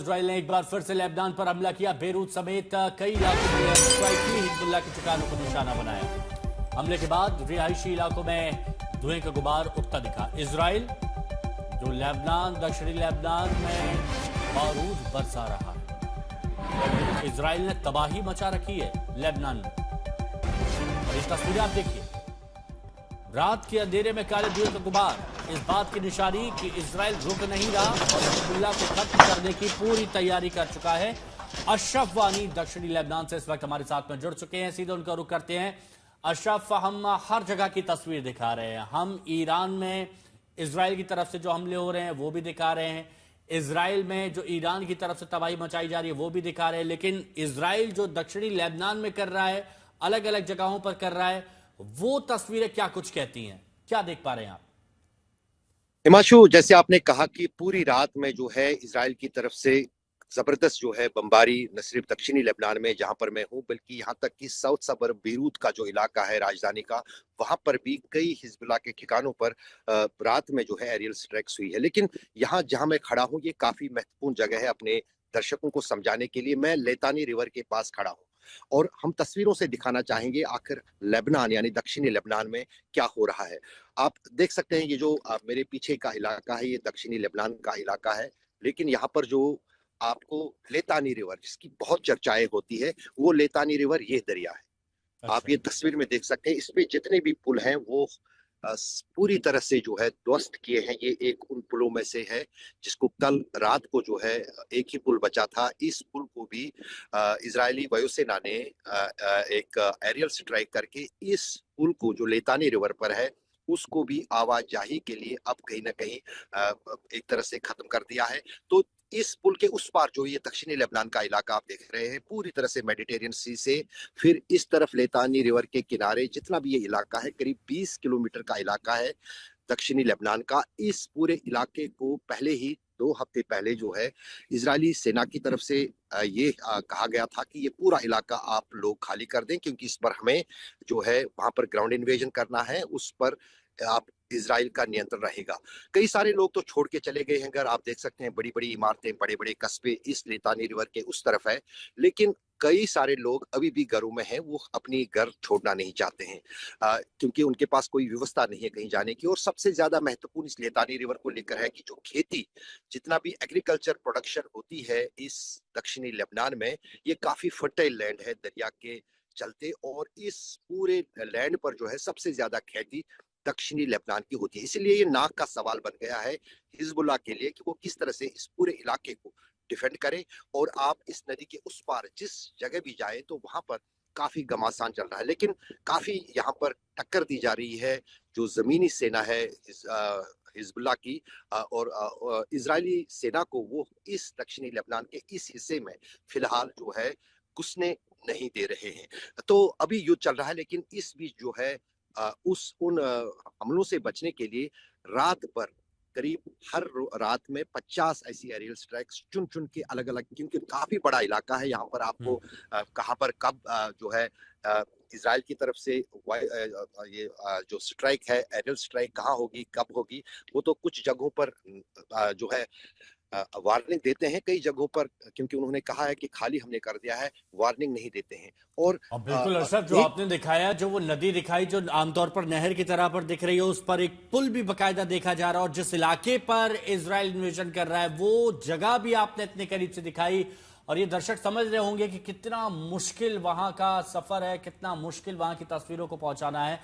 Israel ने एक बार फिर से लेबनान पर हमला किया। बेरूत समेत कई इलाकों में स्ट्राइक की, हिजबुल्लाह के ठिकानों को निशाना बनाया। हमले के बाद रिहायशी इलाकों में धुएं का गुबार उठता दिखा। इजराइल जो दक्षिणी लेबनान में बारूद बरसा रहा है। इजराइल ने तबाही मचा रखी है लेबनान में। और इस तस्वीर आप देखिए, रात के अंधेरे में काले धुएं का गुबार, इस बात की निशानी कि इजराइल रुक नहीं रहा और हिजबुल्लाह को खत्म करने की पूरी तैयारी कर चुका है। अशरफ वानी दक्षिणी लेबनान से इस वक्त हमारे साथ में जुड़ चुके हैं, सीधे उनका रुख करते हैं। अशरफ, हम हर जगह की तस्वीर दिखा रहे हैं, हम ईरान में इजराइल की तरफ से जो हमले हो रहे हैं वो भी दिखा रहे हैं, इजराइल में जो ईरान की तरफ से तबाही मचाई जा रही है वो भी दिखा रहे हैं, लेकिन इजराइल जो दक्षिणी लेबनान में कर रहा है, अलग अलग जगहों पर कर रहा है, वो तस्वीरें क्या कुछ कहती हैं, क्या देख पा रहे हैं आप? हिमांशु, जैसे आपने कहा कि पूरी रात में जो है इजराइल की तरफ से जबरदस्त जो है बमबारी, न सिर्फ दक्षिणी लेबनान में जहां पर मैं हूं, बल्कि यहां तक कि साउथ सबर्ब बेरूत का जो इलाका है राजधानी का, वहां पर भी कई हिजबुल्लाह के ठिकानों पर रात में जो है एरियल स्ट्राइक्स हुई है। लेकिन यहाँ जहां मैं खड़ा हूं, ये काफी महत्वपूर्ण जगह है अपने दर्शकों को समझाने के लिए। मैं लेतानी रिवर के पास खड़ा हूँ और हम तस्वीरों से दिखाना चाहेंगे आखिर लेबनान यानी दक्षिणी लेबनान में क्या हो रहा है। आप देख सकते हैं ये जो मेरे पीछे का इलाका है, ये दक्षिणी लेबनान का इलाका है। लेकिन यहाँ पर जो आपको लेतानी रिवर जिसकी बहुत चर्चाएं होती है, वो लेतानी रिवर ये दरिया है। अच्छा। आप ये तस्वीर में देख सकते हैं, इसपे जितने भी पुल हैं वो पूरी तरह से जो है ध्वस्त किए हैं। ये एक उन पुलों में से है जिसको कल रात को जो है एक ही पुल बचा था। इस पुल को भी इजरायली वायुसेना ने एक एरियल स्ट्राइक करके इस पुल को जो लेतानी रिवर पर है उसको भी आवाजाही के लिए अब कहीं ना कहीं एक तरह से खत्म कर दिया है। तो इस पुल के उस पार जो ये दक्षिणी लेबनान का इलाका आप देख रहे हैं, पूरी तरह से मेडिटेरियन सी से फिर इस तरफ लेतानी रिवर के किनारे जितना भी ये इलाका है, करीब 20 किलोमीटर का इलाका है दक्षिणी लेबनान का। इस पूरे इलाके को पहले ही 2 हफ्ते पहले जो है इजरायली सेना की तरफ से ये कहा गया था कि ये पूरा इलाका आप लोग खाली कर दें, क्योंकि इस पर हमें जो है वहां पर ग्राउंड इन्वेजन करना है, उस पर आप इजराइल का नियंत्रण रहेगा। कई सारे लोग तो छोड़ के चले गए हैं घर। आप देख सकते हैं बड़ी बड़ी इमारतें, बड़े बड़े कस्बे इस लेतानी रिवर के उस तरफ है, लेकिन कई सारे लोग अभी भी घरों में हैं, वो अपनी घर छोड़ना नहीं चाहते हैं क्योंकि उनके पास कोई व्यवस्था नहीं है कहीं जाने की। और सबसे ज्यादा महत्वपूर्ण इस लेतानी रिवर को लेकर है कि जो खेती, जितना भी एग्रीकल्चर प्रोडक्शन होती है इस दक्षिणी लेबनान में, ये काफी फर्टाइल लैंड है दरिया के चलते, और इस पूरे लैंड पर जो है सबसे ज्यादा खेती दक्षिणी लेबनान की होती है। इसलिए ये नाक का सवाल बन गया है हिजबुल्लाह के लिए कि वो किस तरह से इस पूरे इलाके को डिफेंड करें। और आप इस नदी के उस पार जिस जगह भी जाए तो वहां पर काफी घमासान चल रहा है, लेकिन काफी यहाँ पर टक्कर दी जा रही है जो जमीनी सेना है हिजबुल्लाह की और इजरायली सेना को। वो इस दक्षिणी लेबनान के इस हिस्से में फिलहाल जो है घुसने नहीं दे रहे हैं। तो अभी युद्ध चल रहा है, लेकिन इस बीच जो है उन हमलों से बचने के लिए रात भर करीब हर रात में 50 ऐसी एरियल स्ट्राइक्स चुन चुन के अलग अलग, क्योंकि काफी बड़ा इलाका है यहाँ पर आपको कहाँ पर कब जो है इजराइल की तरफ से ये जो स्ट्राइक है, एरियल स्ट्राइक कहाँ होगी, कब होगी, वो तो कुछ जगहों पर जो है वार्निंग देते हैं, कई जगहों पर क्योंकि उन्होंने कहा है कि खाली हमने कर दिया है, वार्निंग नहीं देते हैं। और बिल्कुल अशरफ, जो आपने दिखाया, जो वो नदी दिखाई जो आमतौर पर नहर की तरह पर दिख रही है, उस पर एक पुल भी बकायदा देखा जा रहा है, और जिस इलाके पर इजराइल इन्वेजन कर रहा है वो जगह भी आपने इतने करीब से दिखाई। और ये दर्शक समझ रहे होंगे कि कितना मुश्किल वहां का सफर है, कितना मुश्किल वहां की तस्वीरों को पहुंचाना है।